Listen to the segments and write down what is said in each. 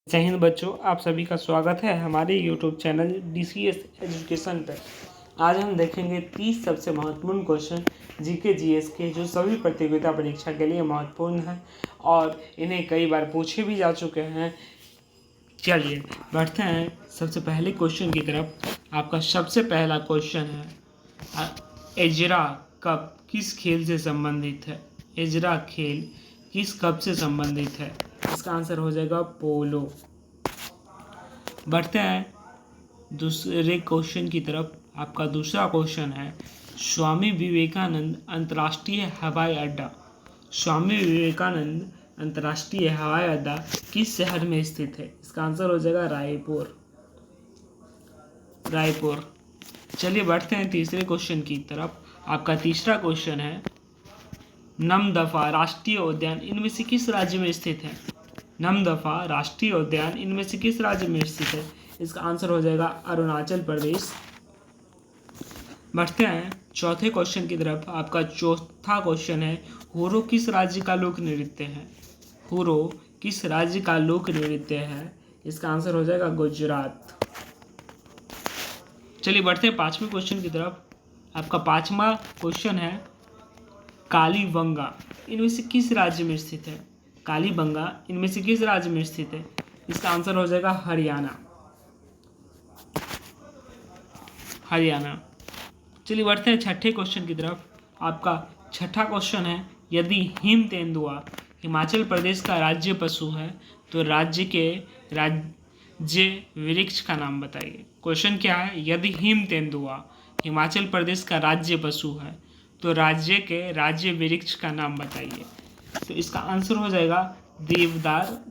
जय हिंद बच्चों, आप सभी का स्वागत है हमारे यूट्यूब चैनल DCS एजुकेशन पर। आज हम देखेंगे 30 सबसे महत्वपूर्ण क्वेश्चन जीके जीएस के, जो सभी प्रतियोगिता परीक्षा के लिए महत्वपूर्ण है और इन्हें कई बार पूछे भी जा चुके हैं। चलिए बढ़ते हैं सबसे पहले क्वेश्चन की तरफ। आपका सबसे पहला क्वेश्चन है, एजरा कप किस खेल से संबंधित है? एजरा खेल किस कप से संबंधित है? इसका आंसर हो जाएगा पोलो। बढ़ते हैं दूसरे क्वेश्चन की तरफ। आपका दूसरा क्वेश्चन है, स्वामी विवेकानंद अंतर्राष्ट्रीय हवाई अड्डा। स्वामी विवेकानंद अंतर्राष्ट्रीय हवाई अड्डा किस शहर में स्थित है? इसका आंसर हो जाएगा रायपुर। चलिए बढ़ते हैं तीसरे क्वेश्चन की तरफ। आपका तीसरा क्वेश्चन है, नमदफा राष्ट्रीय उद्यान इनमें से किस राज्य में स्थित है? नमदफा राष्ट्रीय उद्यान इनमें से किस राज्य में स्थित है? इसका आंसर हो जाएगा अरुणाचल प्रदेश। बढ़ते हैं चौथे क्वेश्चन की तरफ। आपका चौथा क्वेश्चन है, हुरो किस राज्य का लोक नृत्य है? हुरो किस राज्य का लोक नृत्य है? इसका आंसर हो जाएगा गुजरात। चलिए बढ़ते हैं पांचवें क्वेश्चन की तरफ। आपका पांचवा क्वेश्चन है, कालीबंगा इनमें से किस राज्य में स्थित है? कालीबंगा इनमें से किस राज्य में स्थित है? इसका आंसर हो जाएगा हरियाणा। चलिए बढ़ते हैं छठे क्वेश्चन की तरफ। आपका छठा क्वेश्चन है, यदि हिम तेंदुआ हिमाचल प्रदेश का राज्य पशु है तो राज्य के राज्य वृक्ष का नाम बताइए। क्वेश्चन क्या है, यदि हिम तेंदुआ हिमाचल प्रदेश का राज्य पशु है तो राज्य के राज्य वृक्ष का नाम बताइए। तो इसका आंसर हो जाएगा देवदार।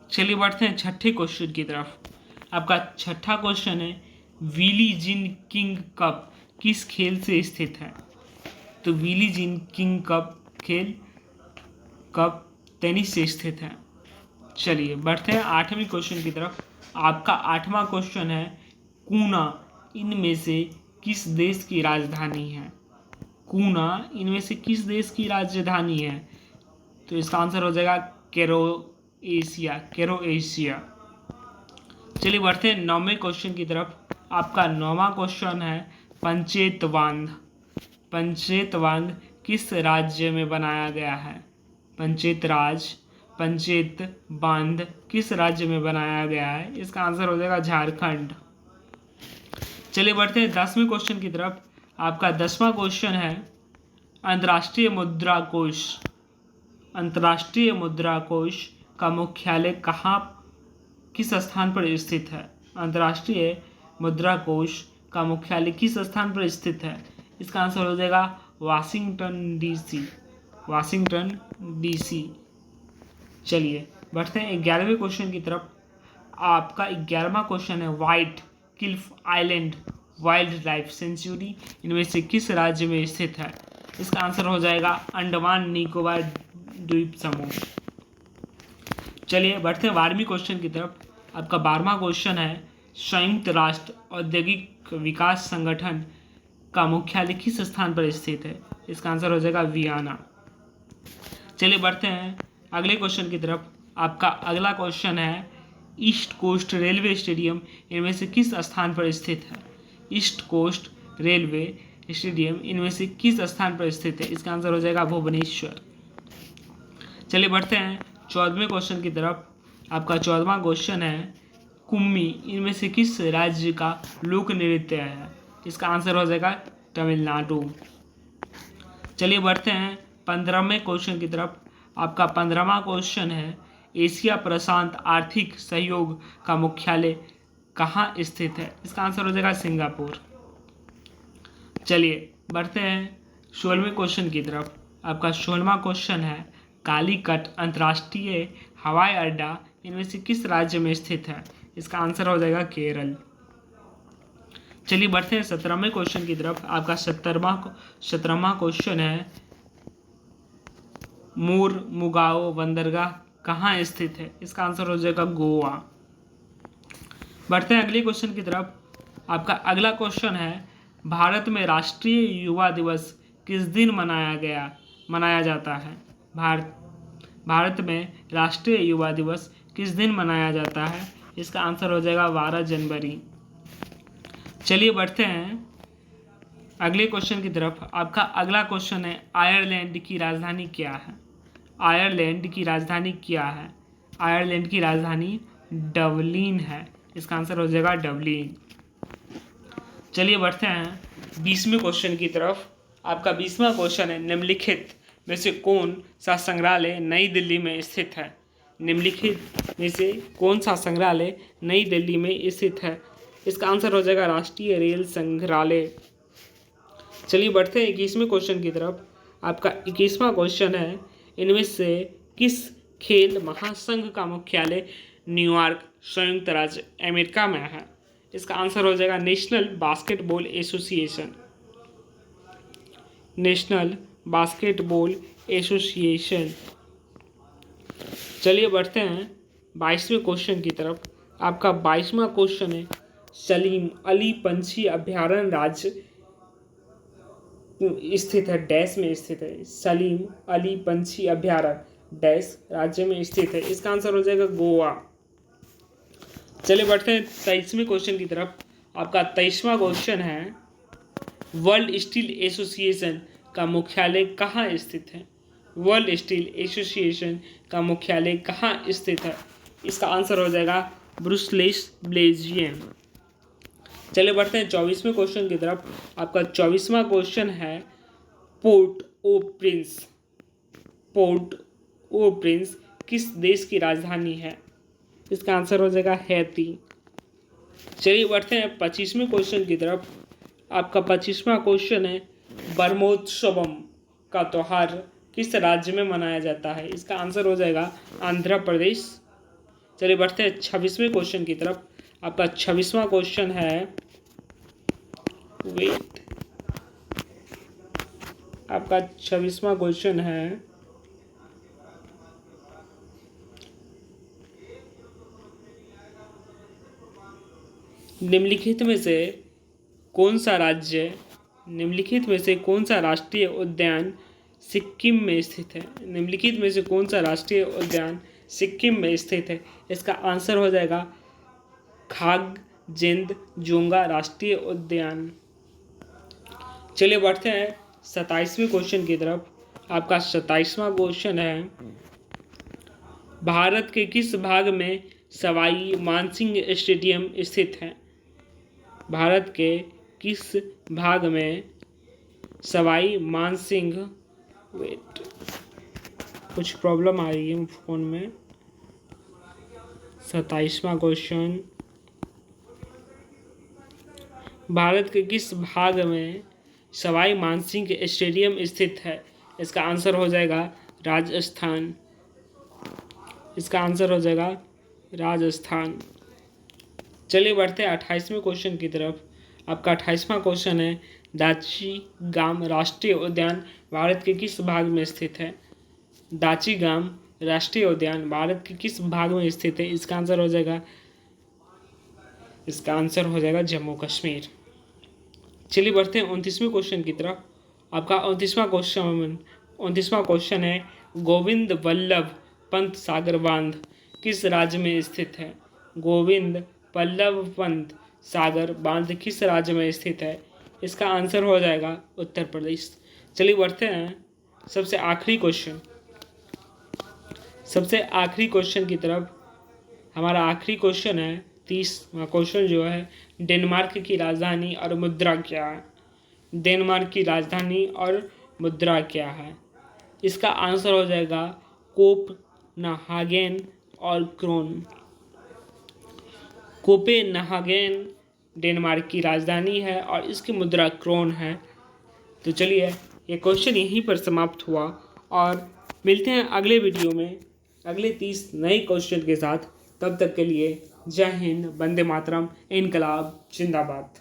चलिए बढ़ते हैं छठे क्वेश्चन की तरफ। आपका छठा क्वेश्चन है, विली जिन किंग कप किस खेल से स्थित है? तो विली जिन किंग कप टेनिस से स्थित है। चलिए बढ़ते हैं आठवीं क्वेश्चन की तरफ। आपका आठवां क्वेश्चन है, कूना इनमें से किस देश की राजधानी है? कूना इनमें से किस देश की राजधानी है? तो इसका आंसर हो जाएगा केरोएशिया। चलिए बढ़ते हैं नौवें क्वेश्चन की तरफ। आपका नौवां क्वेश्चन है, पंचेत बांध किस राज्य में बनाया गया है? पंचेत बांध किस राज्य में बनाया गया है? इसका आंसर हो जाएगा झारखंड। चलिए बढ़ते हैं 10वें क्वेश्चन की तरफ। आपका 10वां क्वेश्चन है, अंतर्राष्ट्रीय मुद्रा कोष का मुख्यालय किस स्थान पर स्थित है? अंतर्राष्ट्रीय मुद्रा कोष का मुख्यालय किस स्थान पर स्थित है? इसका आंसर हो जाएगा वाशिंगटन डीसी। चलिए बढ़ते हैं 11वें क्वेश्चन की तरफ। आपका 11वां क्वेश्चन है, white Cliff island wild life sanctuary इनमें से किस राज्य में स्थित है? इसका आंसर हो जाएगा अंडमान निकोबार द्वीप समूह। चलिए बढ़ते हैं 12वीं क्वेश्चन की तरफ। आपका 12वां क्वेश्चन है, संयुक्त राष्ट्र औद्योगिक विकास संगठन का मुख्यालय किस स्थान पर स्थित है? इसका आंसर हो जाएगा वियना। चलिए बढ़ते हैं अगले क्वेश्चन की तरफ। आपका अगला क्वेश्चन है, ईस्ट कोस्ट रेलवे स्टेडियम इनमें से किस स्थान पर स्थित है? ईस्ट कोस्ट रेलवे स्टेडियम इनमें से किस स्थान पर स्थित है? इसका आंसर हो जाएगा भुवनेश्वर। चलिए बढ़ते हैं 14वें क्वेश्चन की तरफ। आपका 14वां क्वेश्चन है, कुम्मी इनमें से किस राज्य का लोक नृत्य है? इसका आंसर हो जाएगा तमिलनाडु। चलिए बढ़ते हैं 15वें क्वेश्चन की तरफ। आपका 15वां क्वेश्चन है, एशिया प्रशांत आर्थिक सहयोग का मुख्यालय कहाँ स्थित है? इसका आंसर हो जाएगा सिंगापुर। चलिए बढ़ते हैं 16वें क्वेश्चन की तरफ। आपका 16वां क्वेश्चन है, कालीकट अंतर्राष्ट्रीय हवाई अड्डा इनमें से किस राज्य में स्थित है? इसका आंसर हो जाएगा केरल। चलिए बढ़ते हैं 17वें क्वेश्चन की तरफ। आपका 17वां क्वेश्चन है, मुगाओ बंदरगाह कहाँ स्थित है? इसका आंसर हो जाएगा गोवा। बढ़ते हैं अगले क्वेश्चन की तरफ। आपका अगला क्वेश्चन है, भारत में राष्ट्रीय युवा दिवस किस दिन मनाया जाता है? भारत में राष्ट्रीय युवा दिवस किस दिन मनाया जाता है? इसका आंसर हो जाएगा 12 जनवरी। चलिए बढ़ते हैं अगले क्वेश्चन की तरफ। आपका अगला क्वेश्चन है, आयरलैंड की राजधानी क्या है? आयरलैंड की राजधानी क्या है? आयरलैंड की राजधानी डबलिन है। इसका आंसर हो जाएगा डबलिन। चलिए बढ़ते हैं 20वें क्वेश्चन की तरफ। आपका 20वां क्वेश्चन है, निम्नलिखित में से कौन सा संग्रहालय नई दिल्ली में स्थित है? निम्नलिखित में से कौन सा संग्रहालय नई दिल्ली में स्थित है? इसका आंसर हो जाएगा राष्ट्रीय रेल संग्रहालय। चलिए बढ़ते हैं 21वें क्वेश्चन की तरफ। आपका 21वां क्वेश्चन है, इनमें से किस खेल महासंघ का मुख्यालय न्यूयॉर्क, संयुक्त राज्य अमेरिका में है? इसका आंसर हो जाएगा national basketball association. National basketball association. चलिए बढ़ते हैं 22वें क्वेश्चन की तरफ। आपका 22वां क्वेश्चन है, सलीम अली पंछी अभयारण्य राज्य स्थित है, डैश में स्थित है? सलीम अली पंछी अभयारण्य डैश राज्य में स्थित है? इसका आंसर हो जाएगा गोवा। चलिए बढ़ते हैं 23वें क्वेश्चन की तरफ। आपका 23वां क्वेश्चन है, वर्ल्ड स्टील एसोसिएशन का मुख्यालय कहाँ स्थित है? वर्ल्ड स्टील एसोसिएशन का मुख्यालय कहाँ स्थित है? इसका आंसर हो जाएगा ब्रुसेल्स, बेल्जियम। चलिए बढ़ते हैं 24वें क्वेश्चन की तरफ। आपका 24वां क्वेश्चन है, पोर्ट ओ प्रिंस। पोर्ट ओ प्रिंस किस देश की राजधानी है? इसका आंसर हो जाएगा हैती। चलिए बढ़ते हैं 25वें क्वेश्चन की तरफ। आपका 25वां क्वेश्चन है, ब्रह्मोत्सवम का त्यौहार किस राज्य में मनाया जाता है? इसका आंसर हो जाएगा आंध्र प्रदेश। चलिए बढ़ते हैं 26वें क्वेश्चन की तरफ। आपका 26वां क्वेश्चन है, आपका 26वां क्वेश्चन है, निम्नलिखित में से कौन सा राष्ट्रीय उद्यान सिक्किम में स्थित है? निम्नलिखित में से कौन सा राष्ट्रीय उद्यान सिक्किम में स्थित है? इसका आंसर हो जाएगा खागजेंद्रजोंगा राष्ट्रीय उद्यान। चलिए बढ़ते हैं 27वें क्वेश्चन की तरफ। आपका 27वां क्वेश्चन है, भारत के किस भाग में सवाई मानसिंह स्टेडियम स्थित है? भारत के किस भाग में सवाई मानसिंह, कुछ प्रॉब्लम आ रही है फ़ोन में। 27वां क्वेश्चन, भारत के किस भाग में सवाई मानसिंह स्टेडियम स्थित है? इसका आंसर हो जाएगा राजस्थान। इसका आंसर हो जाएगा राजस्थान। चलिए बढ़ते हैं 28वें क्वेश्चन की तरफ। आपका 28वां क्वेश्चन है, दाची गाम राष्ट्रीय उद्यान भारत के किस भाग में स्थित है? दाची गाम राष्ट्रीय उद्यान भारत के किस भाग में स्थित है? इसका आंसर हो जाएगा जम्मू कश्मीर। चलिए बढ़ते हैं 29वें क्वेश्चन की तरफ। आपका 29वां क्वेश्चन है, गोविंद वल्लभ पंत सागर बांध किस राज्य में स्थित है? गोविंद वल्लभ पंत सागर बांध किस राज्य में स्थित है? इसका आंसर हो जाएगा उत्तर प्रदेश। चलिए बढ़ते हैं सबसे आखिरी क्वेश्चन की तरफ। हमारा आखिरी क्वेश्चन है 30वां क्वेश्चन जो है, डेनमार्क की राजधानी और मुद्रा क्या है? डेनमार्क की राजधानी और मुद्रा क्या है? इसका आंसर हो जाएगा कोपेनहागेन और क्रोन। कोपेनहागेन डेनमार्क की राजधानी है और इसकी मुद्रा क्रोन है। तो चलिए ये क्वेश्चन यहीं पर समाप्त हुआ और मिलते हैं अगले वीडियो में अगले 30 नए क्वेश्चन के साथ। तब तक के लिए जय हिंद, वंदे मातरम, इनकलाब जिंदाबाद।